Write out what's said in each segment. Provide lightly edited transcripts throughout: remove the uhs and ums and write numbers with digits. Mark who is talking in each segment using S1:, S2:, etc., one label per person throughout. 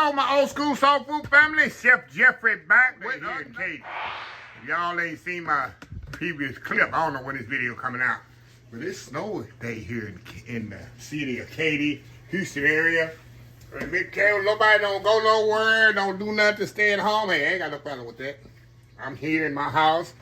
S1: Hello, my old school soul food family. Chef Jeffrey back with here in Katy. If y'all ain't seen my previous clip, I don't know when this video coming out, but it's snow day here in the city of Katy, Houston area. Nobody don't go nowhere, don't do nothing, stay at home. Hey, I ain't got no problem with that. I'm here in my house.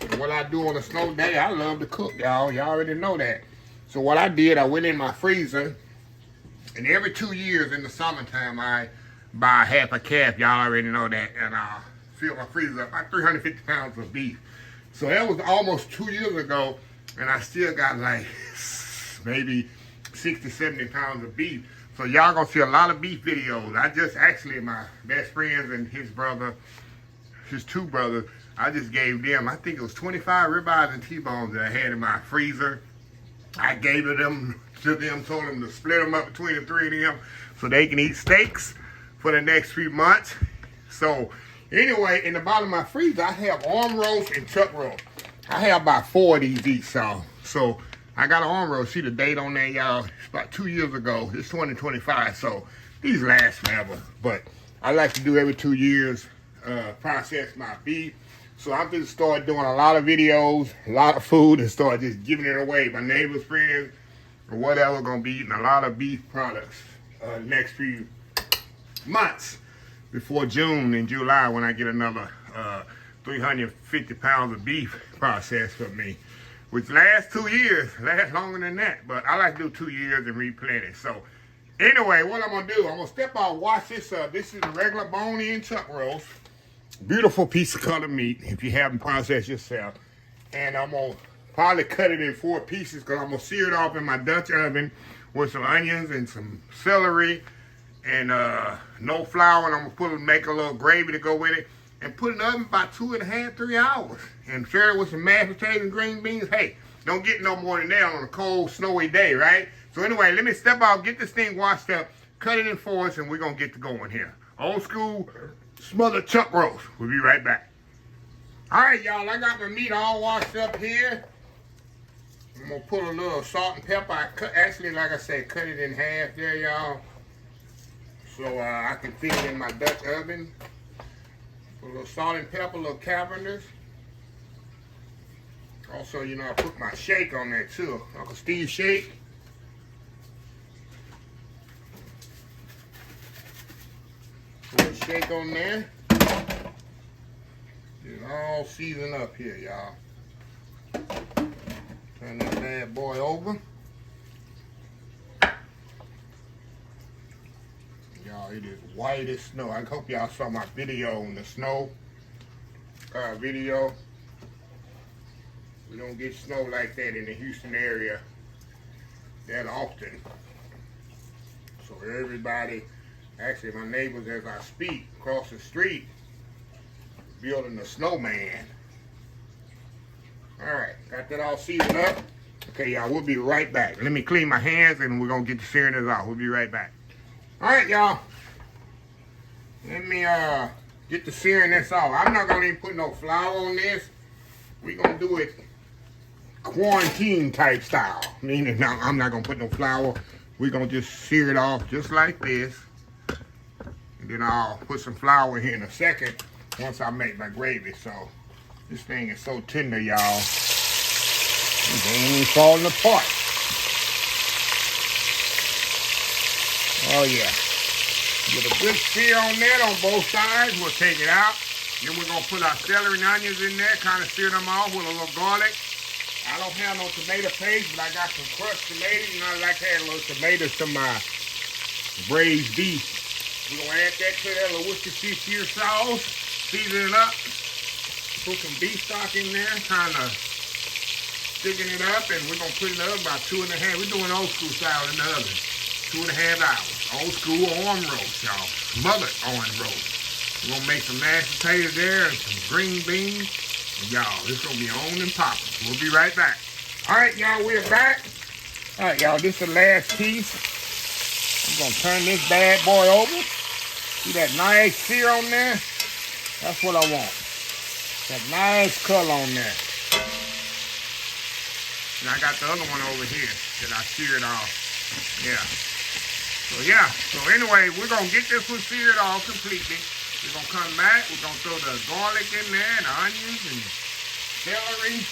S1: And what I do on a snow day, I love to cook, y'all. Y'all already know that. So what I did, I went in my freezer. And every 2 years in the summertime, I buy half a calf. Y'all already know that. And I fill my freezer up about 350 pounds of beef. So that was almost 2 years ago. And I still got like maybe 60, 70 pounds of beef. So y'all gonna see a lot of beef videos. I just actually, my best friends and his brother, his two brothers, I just gave them, I think it was 25 ribeyes and T-bones that I had in my freezer. I gave it them to them, told them to split them up between the three of them so they can eat steaks for the next few months. So anyway, in the bottom of my freezer, I have arm roast and chuck roast. I have about 4 of these each, so I got an arm roast. See the date on there, y'all? It's about 2 years ago. It's 2025, so these last forever. But I like to do every 2 years, process my beef. So I'm just start doing a lot of videos, a lot of food, and start just giving it away. My neighbors, friends, or whatever, gonna be eating a lot of beef products next few months before June and July when I get another 350 pounds of beef processed for me, which lasts 2 years, lasts longer than that. But I like to do 2 years and replenish. So anyway, what I'm gonna do, I'm gonna step out, wash this up. This is a regular bone-in chuck roast. Beautiful piece of cut of meat if you haven't processed yourself. And I'm going to probably cut it in 4 pieces because I'm going to sear it off in my Dutch oven with some onions and some celery and no flour. And I'm going to make a little gravy to go with it and put it in the oven about 2.5, 3 hours. And share it with some mashed potatoes and green beans. Hey, don't get no more than that on a cold, snowy day, right? So anyway, let me step out, get this thing washed up, cut it in 4s, and we're going to get to going here. Old school smothered chuck roast. We'll be right back. All right, y'all, I got my meat all washed up here. I'm gonna put a little salt and pepper. I cut, actually, like I said, cut it in half there, y'all, so I can fit it in my Dutch oven. Put a little salt and pepper, a little cavernous. Also, you know, I put my shake on there too, Uncle Steve shake. Put a shake on there. It's all seasoned up here, y'all. Turn that bad boy over. Y'all, it is white as snow. I hope y'all saw my video on the snow video. We don't get snow like that in the Houston area that often. So everybody, actually my neighbors as I speak across the street, building a snowman. All right, got that all seasoned up. Okay, y'all, we'll be right back. Let me clean my hands and we're gonna get the searing this off. We'll be right back. All right, y'all. Let me get the searing this off. I'm not gonna even put no flour on this. We're gonna do it quarantine type style. Meaning, no, I'm not gonna put no flour. We're gonna just sear it off just like this. And then I'll put some flour here in a second once I make my gravy. So this thing is so tender, y'all. It ain't even falling apart. Oh yeah. Get a good sear on that on both sides. We'll take it out. Then we're gonna put our celery and onions in there, kind of sear them off with a little garlic. I don't have no tomato paste, but I got some crushed tomatoes, and I like to add a little tomatoes to my braised beef. We're gonna add that to that little Worcestershire sauce, season it up, put some beef stock in there, kind of sticking it up, and we're gonna put it in the oven about 2.5. We're doing old school style in the oven, 2.5 hours. Old school arm roast, y'all, smothered arm roast. We're gonna make some mashed potatoes there and some green beans. And y'all, it's gonna be on and popping. We'll be right back. All right, y'all, we're back. All right, y'all, this is the last piece. I'm gonna turn this bad boy over. See that nice sear on there? That's what I want. That nice color on there. And I got the other one over here that I seared off. Yeah. So yeah, so anyway, we're gonna get this one seared off completely. We're gonna come back, we're gonna throw the garlic in there, the onions and celery.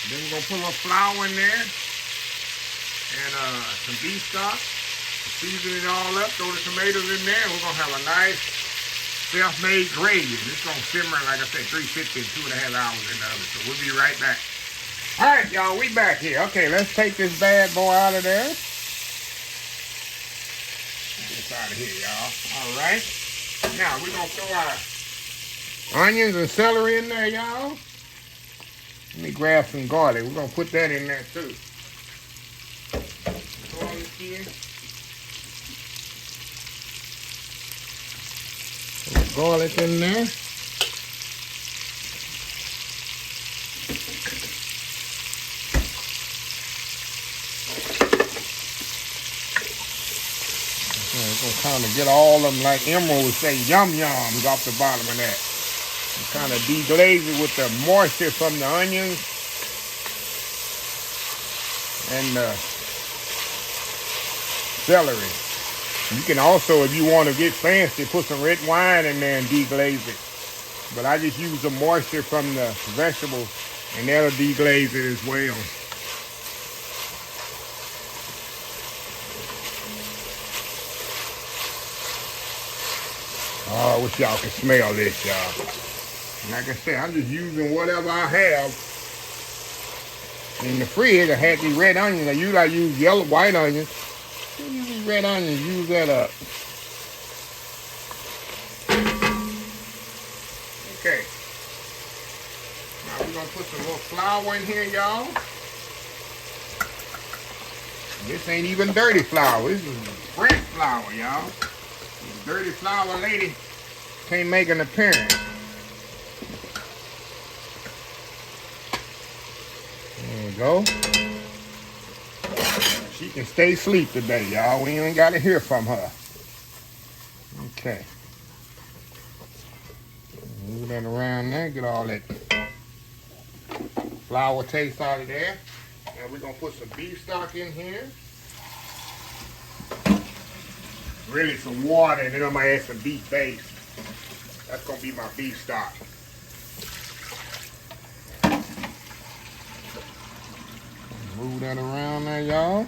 S1: Then we're gonna put a little flour in there and some beef stock. Season it all up, throw the tomatoes in there, and we're gonna have a nice self-made gravy. It's gonna simmer, like I said, 350 in 2.5 hours in the oven. So we'll be right back. All right, y'all, we back here. Okay, let's take this bad boy out of there. Get this out of here, y'all. All right. Now we're gonna throw our onions and celery in there, y'all. Let me grab some garlic. We're gonna put that in there too. Garlic here. Put garlic in there. We're gonna kind of get all of them, like Emerald would say, yum-yums off the bottom of that. And kind of deglaze it with the moisture from the onions and the celery. You can also, if you want to get fancy, put some red wine in there and deglaze it. But I just use the moisture from the vegetables, and that'll deglaze it as well. Oh, I wish y'all could smell this, y'all. Like I said, I'm just using whatever I have. In the fridge, I had these red onions. I use yellow, white onions. You use these red onions, use that up. Okay. Now we're gonna put some little flour in here, y'all. This ain't even dirty flour. This is fresh flour, y'all. Dirty flour lady can't make an appearance. There we go. She can stay asleep today, y'all. We ain't got to hear from her. Okay. Move that around there. Get all that flour taste out of there. And we're going to put some beef stock in here. Really some water, and then I'm going to add some beef base. That's going to be my beef stock. Move that around there, y'all.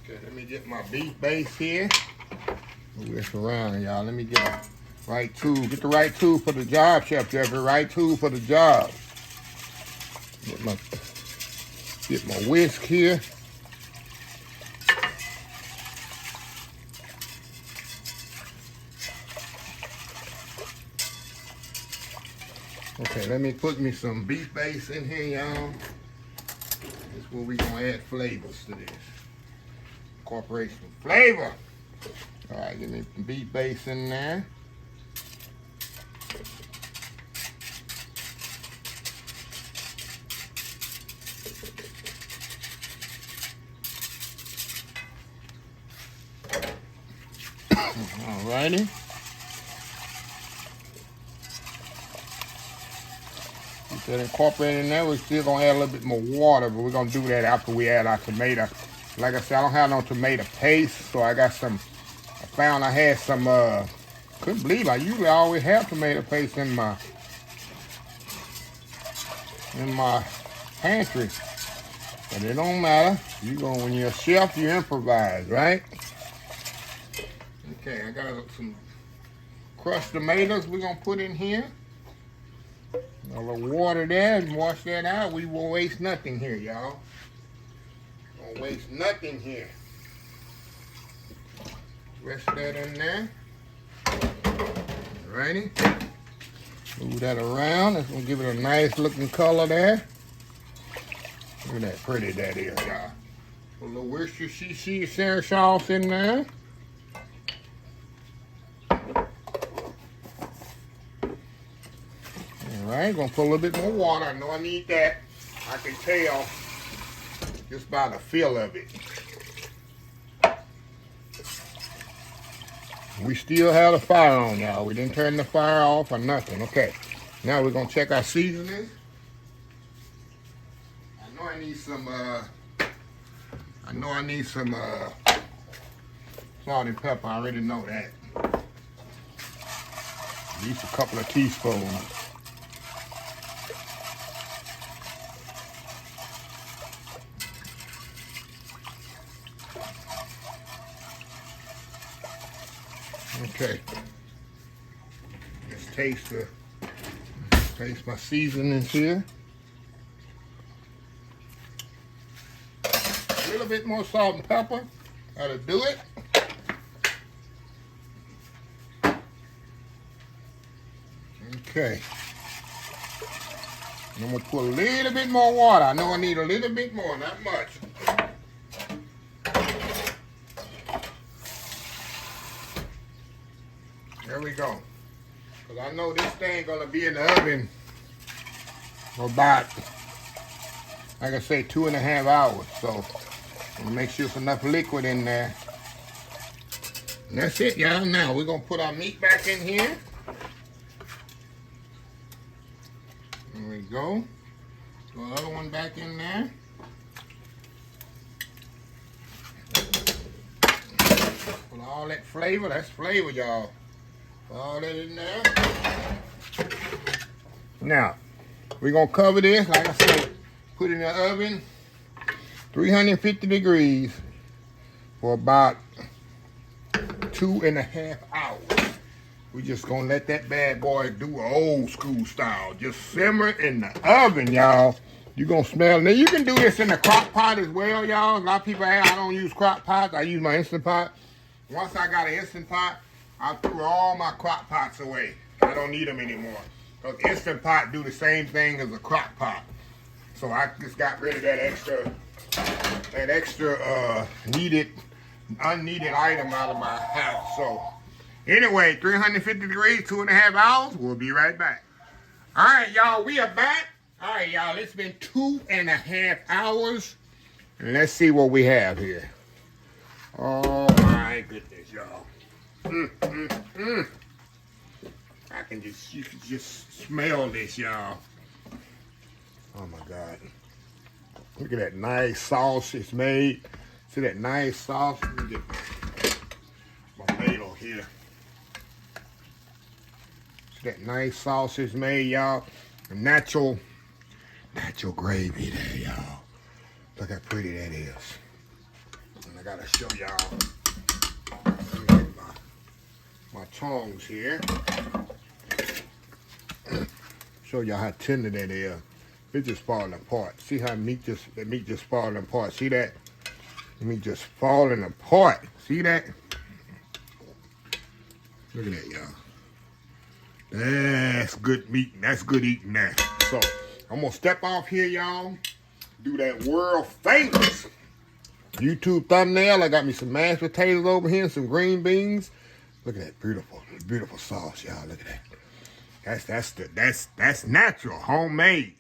S1: Okay, let me get my beef base here. Move this around, y'all. Let me get it. Right tool. Get the right tool for the job, Chef Jeffrey. Right tool for the job. Get my whisk here. Okay, let me put me some beef base in here, y'all. This is where we're going to add flavors to this. Incorporate some flavor. All right, give me some beef base in there. Alrighty. Get that incorporated in there. We're still gonna add a little bit more water, but we're gonna do that after we add our tomato. Like I said, I don't have no tomato paste, so I got some. I found I had some. Couldn't believe I usually always have tomato paste in my pantry, but it don't matter. When you're a chef, you improvise, right? Okay, I got some crushed tomatoes we're going to put in here. A little water there and wash that out. We won't waste nothing here, y'all. Don't waste nothing here. Rest that in there. Alrighty. Move that around. That's going to give it a nice looking color there. Look at that pretty that is, y'all. Put a little Worcestershire sauce in there. Alright, gonna put a little bit more water. I know I need that. I can tell just by the feel of it. We still have the fire on, y'all. We didn't turn the fire off or nothing. Okay. Now we're gonna check our seasoning. I know I need some salt and pepper. I already know that. At least a couple of teaspoons. Okay. Let's taste my seasonings here. A little bit more salt and pepper. That'll do it. Okay. And I'm gonna put a little bit more water. I know I need a little bit more, not much. There we go. Because I know this thing gonna be in the oven for about, like I say, 2.5 hours. So I'm gonna make sure there's enough liquid in there. And that's it, y'all. Now we're gonna put our meat back in here. There we go. Throw the other one back in there. Put all that flavor, that's flavor, y'all. All that in there. Now, we're going to cover this, like I said, put it in the oven, 350 degrees for about 2.5 hours. We're just going to let that bad boy do an old school style. Just simmer in the oven, y'all. You're going to smell it. Now, you can do this in the crock pot as well, y'all. A lot of people ask, I don't use crock pots. I use my Instant Pot. Once I got an Instant Pot, I threw all my crock pots away. I don't need them anymore. Because Instant Pot do the same thing as a crock pot. So I just got rid of that extra unneeded item out of my house. So anyway, 350 degrees, 2.5 hours. We'll be right back. All right, y'all, we are back. All right, y'all, it's been 2.5 hours. And let's see what we have here. Oh my goodness, y'all. You can just smell this, y'all. Oh my God. Look at that nice sauce it's made. See that nice sauce? Let me get my ladle here. See that nice sauce it's made, y'all. Natural gravy there, y'all. Look how pretty that is. And I gotta show y'all. My tongs here. Show y'all how tender that is. It's just falling apart. See how the meat just falling apart. See that? The meat just falling apart. See that? Look at that, y'all. That's good meat. That's good eating there. So I'm gonna step off here, y'all. Do that world famous YouTube thumbnail. I got me some mashed potatoes over here and some green beans. Look at that beautiful sauce, y'all. Look at that. That's natural, homemade.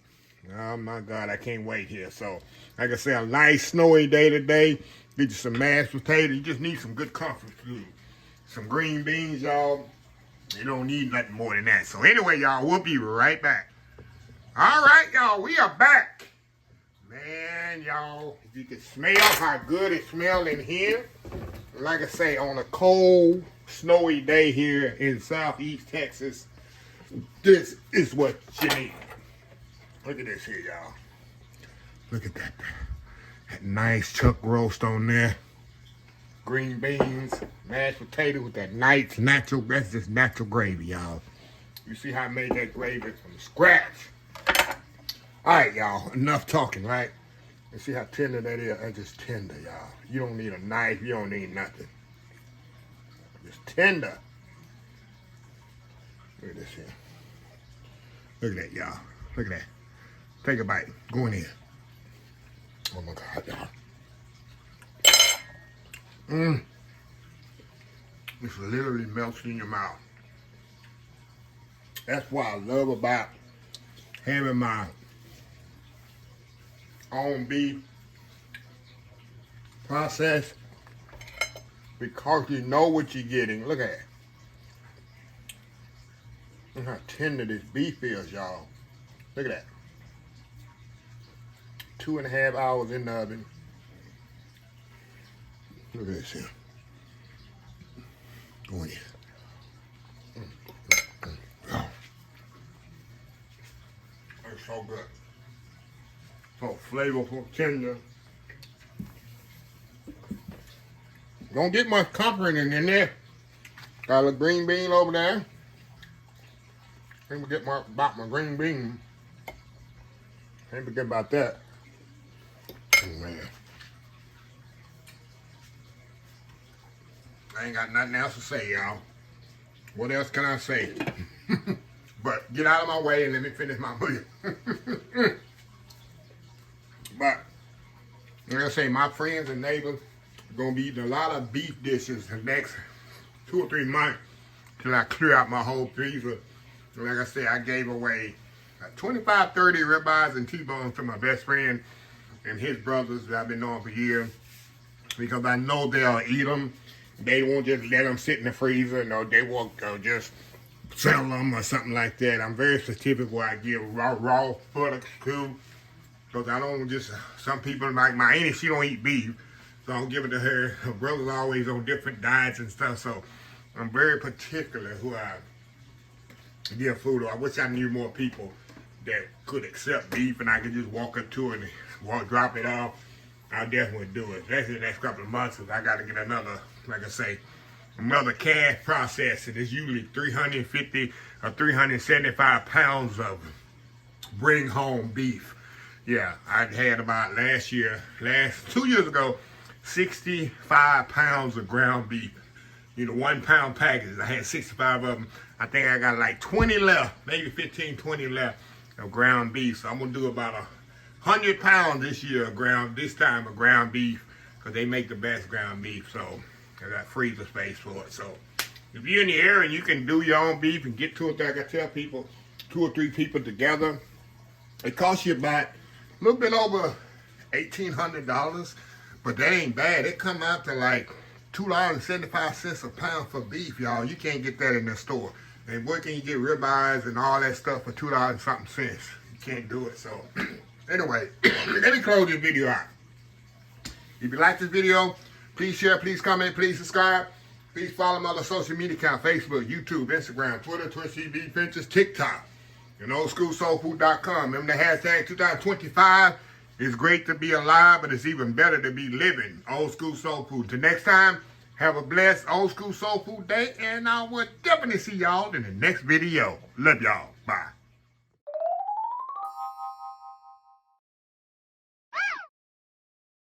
S1: Oh my God, I can't wait here. So, like I said, a nice snowy day today. Get you some mashed potatoes. You just need some good comfort food. Some green beans, y'all. You don't need nothing more than that. So anyway, y'all, we'll be right back. All right, y'all, we are back. Man, y'all, if you can smell how good it smells in here. Like I say, on a cold, snowy day here in Southeast Texas, this is what you need. Look at this here, y'all. Look at that. That nice chuck roast on there. Green beans, mashed potato with that nice natural, that's just natural gravy, y'all. You see how I made that gravy from scratch. All right, y'all, enough talking, right? You see how tender that is? That's just tender, y'all. You don't need a knife. You don't need nothing. Just tender. Look at this here. Look at that, y'all. Look at that. Take a bite. Go in here. Oh, my God, y'all. This literally melts in your mouth. That's what I love about having my own beef processed, because you know what you're getting. Look at it. Look how tender this beef is, y'all. Look at that. 2.5 hours in the oven. Look at this here. Go in. Oh. It's so good. So flavorful, tender. Don't get much comforting in there. Got a green bean over there. Ain't forget about my green bean. Ain't forget about that. Oh, man. I ain't got nothing else to say, y'all. What else can I say? But get out of my way and let me finish my meal. But, like I say, my friends and neighbors are going to be eating a lot of beef dishes the next 2 or 3 months till I clear out my whole freezer. And like I say, I gave away 25, 30 ribeyes and T-bones to my best friend and his brothers that I've been knowing for years, because I know they'll eat them. They won't just let them sit in the freezer. No, they won't just sell them or something like that. I'm very specific where I give raw products to, because I don't just, some people like my auntie, she don't eat beef, so I don't give it to her. Her brother's always on different diets and stuff, so I'm very particular who I give food to. I wish I knew more people that could accept beef and I could just walk up to it and drop it off. I definitely do it. Especially the next couple of months, because I got to get another, like I say, another cash processing. It's usually 350 or 375 pounds of bring home beef. Yeah, I had about 2 years ago, 65 pounds of ground beef. You know, 1 pound packages. I had 65 of them. I think I got like 20 left, maybe 15, 20 left of ground beef. So I'm gonna do about 100 pounds this year of ground beef, because they make the best ground beef. So I got freezer space for it. So if you're in the area and you can do your own beef and get to it, like I tell people, 2 or 3 people together, it costs you about a little bit over $1,800, but that ain't bad. It come out to like $2.75 a pound for beef, y'all. You can't get that in the store. And where can you get ribeyes and all that stuff for $2 and something cents? You can't do it. So anyway, let me close this video out. If you like this video, please share, please comment, please subscribe. Please follow my other social media account: Facebook, YouTube, Instagram, Twitter, Twitch TV, Pinterest, TikTok, and oldschoolsoulfood.com. Remember the hashtag 2025. It's great to be alive, but it's even better to be living. Old School Soul Food. Till next time, have a blessed Old School Soul Food day, and I will definitely see y'all in the next video. Love y'all. Bye.